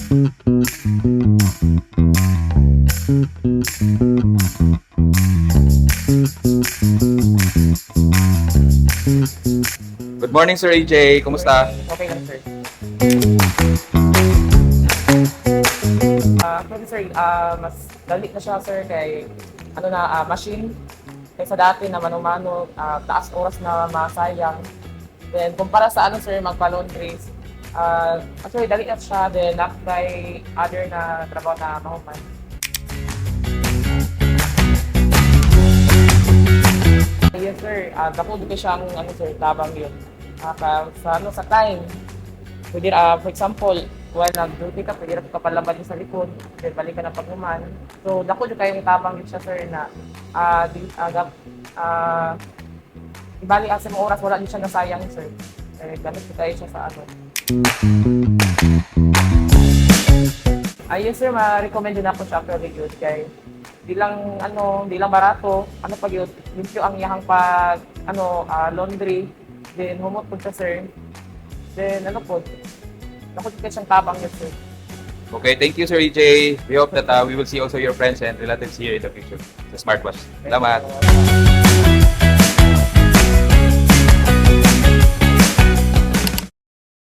Good morning, Sir AJ. Kumusta? Okay lang, sir. Actually, sir, mas dali na siya, sir, kay machine. Kaysa dati na mano-mano, taas oras na masayang. Then, kumpara sa sir, magpa-laundry, actually, dali na siya. Then, na-try other na trabaho na mahuman. Yes, sir. Dako dito siyang, sir, tabang yun. Sa time, pwede, for example, while nag-duty ka, pwede ka palabad sa likod, then balik ka na paghuman. So, dako dito kayong tabang yun siya, sir, na ibali sa mga oras, wala din siya nasayang, sir. Gamit ko tayo siya sa yes, sir, ma-recommend din ako siya actually yun. Kaya, di lang barato, pag yun, limpyo ang iyahang pag, laundry, then humot po siya, sir. Then, po, nakot siyang tabang yun, sir. Okay, thank you, Sir AJ. We hope that we will see also your friends and relatives here in the future sa SmartWash. Salamat.